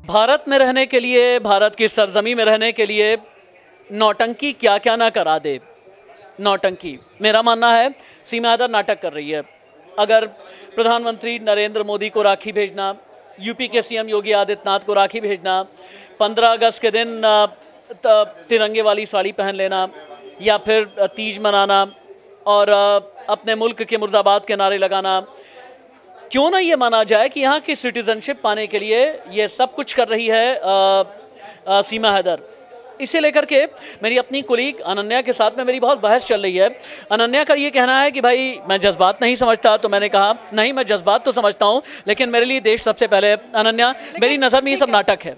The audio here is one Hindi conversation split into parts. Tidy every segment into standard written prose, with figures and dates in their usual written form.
भारत में रहने के लिए, भारत की सरजमी में रहने के लिए नौटंकी क्या क्या ना करा दे। नौटंकी, मेरा मानना है सीमा हैदर नाटक कर रही है। अगर प्रधानमंत्री नरेंद्र मोदी को राखी भेजना, यूपी के सीएम योगी आदित्यनाथ को राखी भेजना, 15 अगस्त के दिन तिरंगे वाली साड़ी पहन लेना, या फिर तीज मनाना और अपने मुल्क के मुर्दाबाद के नारे लगाना, क्यों ना ये माना जाए कि यहाँ की सिटीजनशिप पाने के लिए ये सब कुछ कर रही है सीमा हैदर। इसे लेकर के मेरी अपनी कुलीग अनन्या के साथ में मेरी बहुत बहस चल रही है। अनन्या का ये कहना है कि भाई मैं जज्बात नहीं समझता, तो मैंने कहा नहीं, मैं जज्बात तो समझता हूँ, लेकिन मेरे लिए देश सबसे पहले। अनन्या, मेरी नज़र में ये सब नाटक है।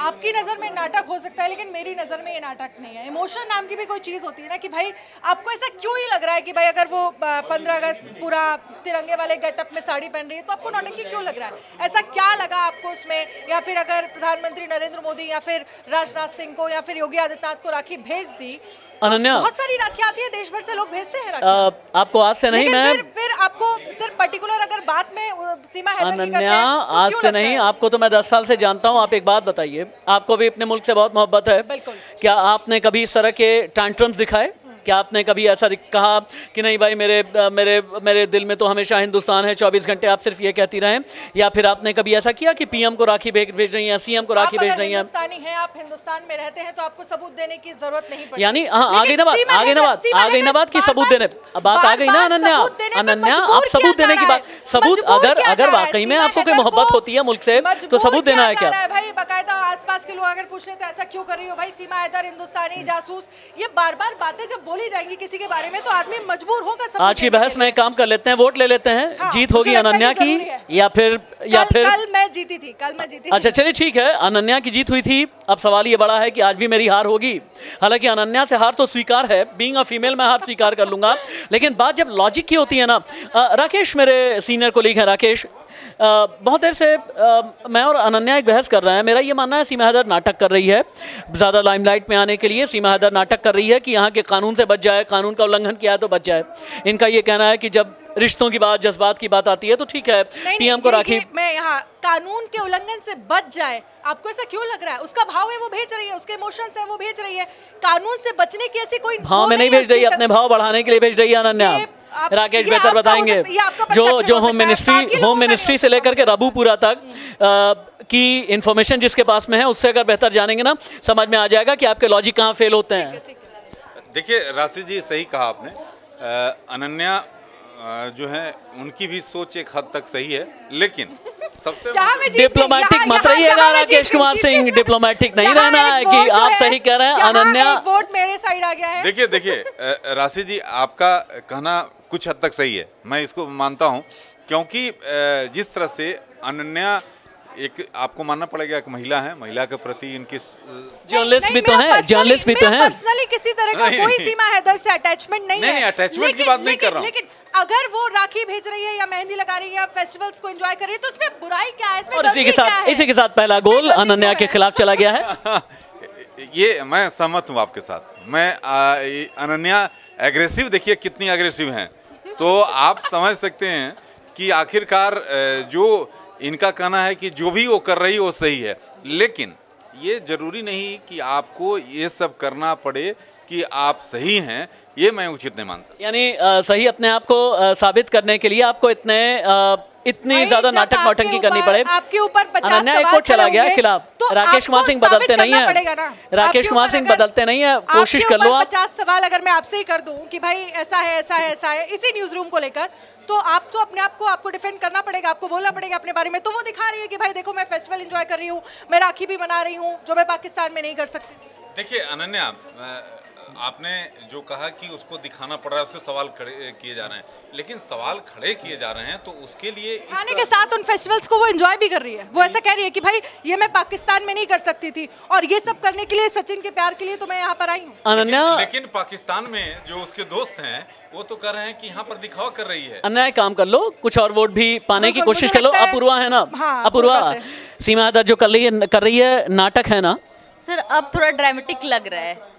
आपकी नज़र में नाटक हो सकता है, लेकिन मेरी नज़र में ये नाटक नहीं है। इमोशन नाम की भी कोई चीज़ होती है ना, कि भाई आपको ऐसा क्यों ही लग रहा है कि भाई अगर वो 15 अगस्त पूरा तिरंगे वाले गेटअप में साड़ी पहन रही है तो आपको नौटंकी क्यों लग रहा है? ऐसा क्या लगा आपको उसमें? या फिर अगर प्रधानमंत्री नरेंद्र मोदी या फिर राजनाथ सिंह को या फिर योगी आदित्यनाथ को राखी भेज दी, अनन्या, बहुत सारी राखी आती है, देश भर से लोग भेजते हैं राखी। आपको आज से नहीं, मैं फिर आपको सिर्फ पर्टिकुलर अगर बात में सीमा हैदर की करते अनन्या, हैं, आज से नहीं, आपको तो मैं 10 साल से जानता हूँ। आप एक बात बताइए, आपको भी अपने मुल्क से बहुत मोहब्बत है, क्या आपने कभी इस तरह के टैंट्रम्स दिखाए? क्या आपने कभी ऐसा कहा कि नहीं भाई मेरे मेरे मेरे दिल में तो हमेशा हिंदुस्तान है, 24 घंटे आप सिर्फ ये कहती रहें? या फिर आपने कभी ऐसा किया कि पीएम को राखी भेज रही हैं, सीएम को राखी भेज रही हैं? हिंदुस्तानी हैं आप, हिंदुस्तान में रहते हैं, तो आपको सबूत देने की जरूरत नहीं पड़ती। यानी आ गई ना बात की सबूत देने, बात आ गई ना अनन्या। अनन्या, आप सबूत देने की बात, सबूत अगर वाकई में आपको कोई मोहब्बत होती है मुल्क से, तो सबूत देना है क्या? भाई बाकायदा आसपास के लोग अगर पूछ लेते हैं ऐसा क्यों कर रही हो भाई सीमा हैदर हिंदुस्तानी जासूस, ये बार बार बातें जब बोली जाएंगी किसी के बारे में तो आदमी मजबूर होगा। आज की बहस में काम कर लेते हैं, वोट ले लेते हैं। हाँ, जीत होगी अनन्या की या फिर कल मैं जीती थी, अच्छा चलिए ठीक है, अनन्या की जीत हुई थी। अब सवाल ये बड़ा है कि आज भी मेरी हार होगी। हालांकि अनन्या से हार तो स्वीकार है, बीइंग अ फीमेल मैं हार स्वीकार कर लूंगा, लेकिन बात जब लॉजिक की होती है ना। राकेश मेरे सीनियर कोलीग हैं, राकेश, बहुत देर से मैं और अनन्या एक बहस कर रहे हैं। मेरा ये मानना है सीमा हैदर नाटक कर रही है, ज़्यादा लाइमलाइट में आने के लिए सीमा हैदर नाटक कर रही है कि यहाँ के कानून से बच जाए, कानून का उल्लंघन किया है तो बच जाए। इनका ये कहना है कि जब रिश्तों की बात, जज्बात की बात आती है तो ठीक है, पीएम को राखी। मैं यहाँ कानून के उल्लंघन से बच जाए, आपको ऐसा क्यों लग रहा है? उसका भाव है वो भेज रही है, उसके इमोशंस है वो भेज रही है। कानून से बचने की ऐसी कोई भाव में नहीं भेज रही है, अपने भाव बढ़ाने के लिए भेज रही है अनन्या। राकेश बेहतर बताएंगे। जो होम मिनिस्ट्री से लेकर के रबूपुरा तक की इंफॉर्मेशन जिसके पास में है, उससे अगर बेहतर जानेंगे ना, समझ में आ जाएगा कि आपके लॉजिक कहाँ फेल होते हैं। देखिए राशि जी, सही कहा आपने। अनन्या जो है उनकी भी सोच एक हद तक सही है, लेकिन सबसे डिप्लोमेटिक मत रहिएगा राकेश कुमार सिंह, डिप्लोमेटिक नहीं रहना है कि आप सही कह रहे हैं। अनन्या, वोट मेरे साइड आ गया है। देखिए राशि जी, आपका कहना कुछ हद तक सही है, मैं इसको मानता हूं, क्योंकि जिस तरह से अनन्या एक, आपको मानना पड़ेगा, एक महिला है, महिला के प्रति इनकी जर्नलिस्ट भी तो हैं, जर्नलिस्ट भी तो हैं। पर्सनली किसी तरह का कोई सीमा हैदर से अटैचमेंट नहीं है। नहीं, अटैचमेंट की बात नहीं कर रहा हूं। लेकिन अगर वो राखी भेज रही है या मेहंदी लगा रही है या फेस्टिवल्स को एंजॉय कर रही है तो उसमें बुराई क्या है? और इसी के साथ पहला गोल अनन्या के खिलाफ चला गया है। ये मैं सहमत हूँ आपके साथ। मैं अनन्या एग्रेसिव, देखिए कितनी एग्रेसिव हैं, तो आप समझ सकते हैं कि आखिरकार जो इनका कहना है कि जो भी वो कर रही है वो सही है, लेकिन ये जरूरी नहीं कि आपको ये सब करना पड़े कि आप सही हैं, ये मैं उचित नहीं मानता। यानी सही अपने आप को साबित करने के लिए आपको इतनी ज्यादा नाटक नौटंकी करनी पड़े। आपके ऊपर 50 अनन्या एक कोर्ट चला गया खिलाफ। तो राकेश कुमार सिंह बदलते नहीं है, राकेश कुमार सिंह बदलते नहीं है, कोशिश कर लो आप। 50 सवाल अगर मैं आपसे ही कर दूं कि भाई ऐसा है ऐसा है ऐसा है इसी न्यूज रूम को लेकर, तो आप तो अपने आप को आपको डिफेंड करना पड़ेगा, आपको बोलना पड़ेगा अपने बारे में। तो वो दिखा रही है कि भाई देखो मैं फेस्टिवल एंजॉय कर रही हूँ, मैं राखी भी बना रही हूँ, जो मैं पाकिस्तान में नहीं कर सकती। देखिए अनन्या, आपने जो कहा कि उसको दिखाना पड़ रहा है, उसके सवाल खड़े किए जा रहे हैं, लेकिन सवाल खड़े किए जा रहे हैं तो उसके लिए खाने के साथ उन फेस्टिवल्स को वो एंजॉय भी कर रही है। वो ऐसा कह रही है कि भाई ये मैं पाकिस्तान में नहीं कर सकती थी, और ये सब करने के लिए, सचिन के प्यार के लिए तो मैं यहाँ पर आई हूँ। अनन्या, लेकिन पाकिस्तान में जो उसके दोस्त हैं वो तो कर रहे हैं कि यहाँ पर दिखावा कर रही है। अनन्या काम कर लो, कुछ और वोट भी पाने की कोशिश कर लो। अपूर्वा है ना, अपूर्वा, सीमा हैदर जो कर रही है नाटक है ना सर, अब थोड़ा ड्रामेटिक लग रहा है।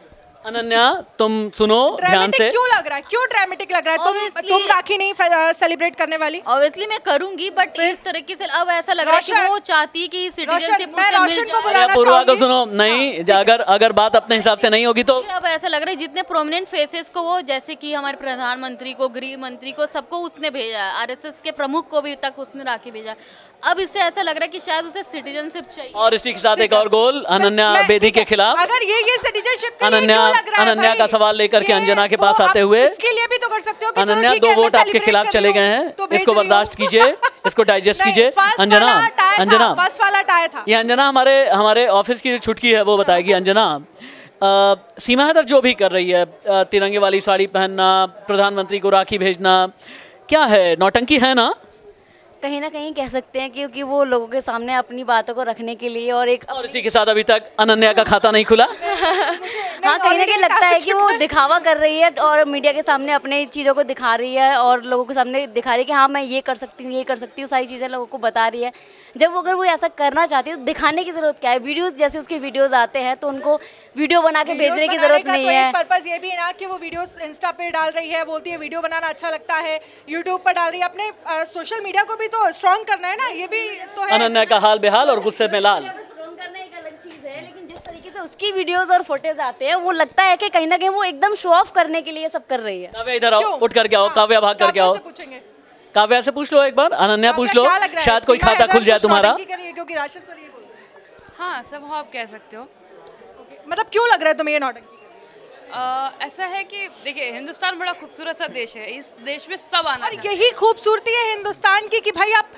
अनन्या तुम सुनो ध्यान से। क्यों लग रहा है, क्यों ड्रामेटिक लग रहा है? तुम राखी नहीं सेलिब्रेट करने वाली? ऑब्वियसली मैं करूंगी, बट इस तरीके से अब ऐसा लग रहा है कि वो चाहती कि सिटीजनशिप उसे मिल जाए। पूर्वा को सुनो, नहीं अगर बात अपने हिसाब से नहीं होगी तो अब ऐसा लग रहा है जितने प्रोमिनेंट फेसेस को वो, जैसे कि हमारे प्रधानमंत्री को, गृह मंत्री को, सबको उसने भेजा, आरएसएस के प्रमुख को भी तक उसने राखी भेजा। अब इससे ऐसा लग रहा है कि शायद उसे सिटीजनशिप चाहिए। और इसी के साथ एक और गोल अनन्या बेदी के खिलाफ। अगर ये सिटीजनशिप अनन्या का सवाल लेकर के अंजना के पास आते हुए, इसके लिए भी तो कर सकते हो कि अनन्या 2 वोट आपके खिलाफ चले गए हैं, इसको बर्दाश्त कीजिए, इसको डाइजेस्ट कीजिए। अंजना फर्स्ट वाला टाई था। ये अंजना हमारे ऑफिस की जो छुटकी है वो बताएगी। अंजना, सीमा हैदर जो भी कर रही है, तिरंगे वाली साड़ी पहनना, प्रधानमंत्री को राखी भेजना, क्या है, नौटंकी है ना? कहीं ना कहीं कह सकते हैं, क्योंकि वो लोगों के सामने अपनी बातों को रखने के लिए और इसी के साथ अभी तक अनन्या का खाता नहीं खुला। हाँ, कहीं ना कहीं लगता है कि वो दिखावा कर रही है और मीडिया के सामने अपने चीज़ों को दिखा रही है और लोगों के सामने दिखा रही है कि हाँ मैं ये कर सकती हूँ, ये कर सकती हूँ, सारी चीज़ें लोगों को बता रही है। जब अगर वो ऐसा करना चाहती है तो दिखाने की ज़रूरत क्या है? वीडियोस, जैसे उसके वीडियोस आते हैं तो उनको वीडियो बना के भेजने की ज़रूरत नहीं है। पर्पस ये भी है ना कि वो वीडियोस इंस्टा पे डाल रही है, बोलती है वीडियो बनाना अच्छा लगता है, यूट्यूब पर डाल रही है, अपने सोशल मीडिया को भी तो स्ट्रॉन्ग करना है ना, ये भी तो है। अनन्या का हाल बेहाल और गुस्से में लाल। स्ट्रॉन्ग करना एक अलग चीज़ है, लेकिन जिस तरीके से उसकी वीडियोस और फुटेज आते हैं वो लगता है कि कहीं ना कहीं वो एकदम शो ऑफ करने के लिए सब कर रही है। काव्या इधर आओ, उठ करके आओ, काव्या भाग करके आओ। काव्या से पूछ लो एक बार, अनन्या पूछ लो, शायद कोई खाता खुल जाए तुम्हारा। क्योंकि राशि सर ये बोल, हाँ सब आप कह सकते हो। मतलब क्यों लग रहा है तुम्हें ये नौटंकी? ऐसा है कि देखिए, हिंदुस्तान बड़ा खूबसूरत सा देश है, इस देश में सब आना और यही खूबसूरती है हिंदुस्तान की कि भाई आप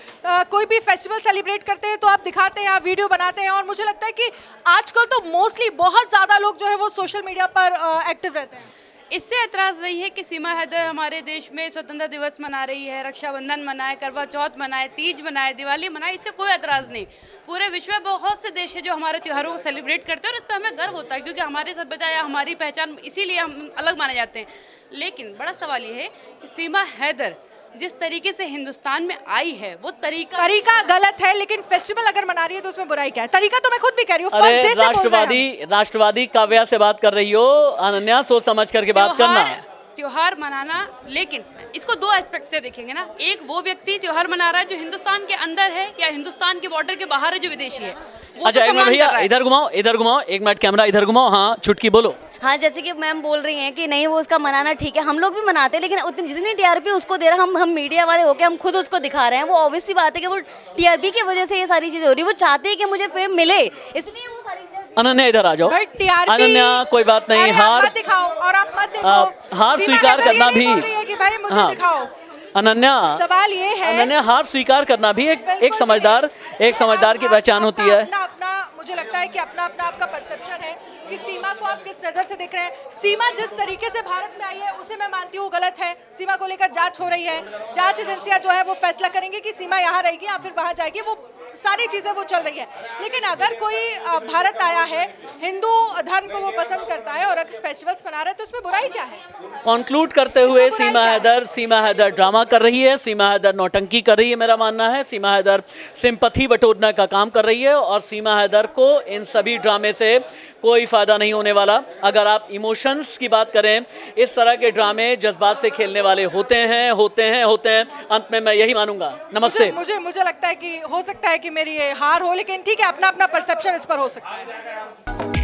कोई भी फेस्टिवल सेलिब्रेट करते हैं तो आप दिखाते हैं, आप वीडियो बनाते हैं। और मुझे लगता है कि आजकल तो मोस्टली बहुत ज़्यादा लोग जो है वो सोशल मीडिया पर एक्टिव रहते हैं। इससे एतराज़ नहीं है कि सीमा हैदर हमारे देश में स्वतंत्रता दिवस मना रही है, रक्षाबंधन मनाए, करवा चौथ मनाए, तीज मनाए, दिवाली मनाए, इससे कोई एतराज़ नहीं। पूरे विश्व में बहुत से देश हैं जो हमारे त्योहारों को सेलिब्रेट करते हैं और इस पर हमें गर्व होता है, क्योंकि हमारी सभ्यता या हमारी पहचान इसीलिए हम अलग माने जाते हैं। लेकिन बड़ा सवाल ये है कि सीमा हैदर जिस तरीके से हिंदुस्तान में आई है वो तरीका गलत है, लेकिन फेस्टिवल अगर मना रही है तो उसमें बुराई क्या है? तरीका तो मैं खुद भी कह रही हूँ। अरे राष्ट्रवादी काव्या से बात कर रही हो, अनन्या सोच समझ करके बात करना। त्योहार मनाना, लेकिन इसको 2 एस्पेक्ट से देखेंगे ना। एक वो व्यक्ति त्योहार मना रहा है जो हिंदुस्तान के अंदर है या हिंदुस्तान के बॉर्डर के बाहर है, जो विदेशी है। अच्छा, एक मिनट भैया, इधर घुमाओ, 1 मिनट कैमरा इधर घुमाओ। हाँ, छुटकी बोलो। हाँ, जैसे कि मैम बोल रही हैं कि नहीं वो उसका मनाना ठीक है, हम लोग भी मनाते हैं, लेकिन उतनी जितनी टीआरपी उसको दे रहा है, हम मीडिया वाले होकर हम खुद उसको दिखा रहे हैं। वो ऑब्वियस सी बात है कि वो टीआरपी की वजह से ये सारी चीजें हो रही है। वो चाहते हैं कि मुझे फेम मिले, इसलिए वो सारी चीजें। अनन्या इधर आ जाओ। अनन्या कोई बात नहीं, हार दिखाओ और आप मत दिखाओ। हार स्वीकार करना भी, हाँ अनन्या, सवाल ये है, अनन्या हार स्वीकार करना भी एक समझदार की पहचान होती है। अपना मुझे लगता है कि अपना आपका परसेप्शन है कि सीमा को आप किस नजर से देख रहे हैं। सीमा जिस तरीके से भारत में आई है उसे मैं मानती हूँ गलत है। सीमा को लेकर जांच हो रही है, जांच एजेंसियां जो है वो फैसला करेंगे कि सीमा यहाँ रहेगी या फिर वहाँ जाएगी, वो सारी चीजें वो चल रही है। लेकिन अगर कोई भारत आया है, हिंदू धर्म को वो पसंद करता है और अगर फेस्टिवल्स मना रहा है तो उसमें बुराई क्या है? कंक्लूड करते हुए, सीमा हैदर ड्रामा कर रही है, सीमा हैदर नौटंकी कर रही है, मेरा मानना है। सीमा हैदर सिंपैथी बटोरने का काम कर रही है और सीमा हैदर को इन सभी ड्रामे से कोई फायदा नहीं होने वाला। अगर आप इमोशंस की बात करें, इस तरह के ड्रामे जज्बात से खेलने वाले होते हैं। अंत में मैं यही मानूंगा। नमस्ते। मुझे लगता है कि हो सकता है कि मेरी ये हार हो, लेकिन ठीक है, अपना परसेप्शन इस पर हो सकता है।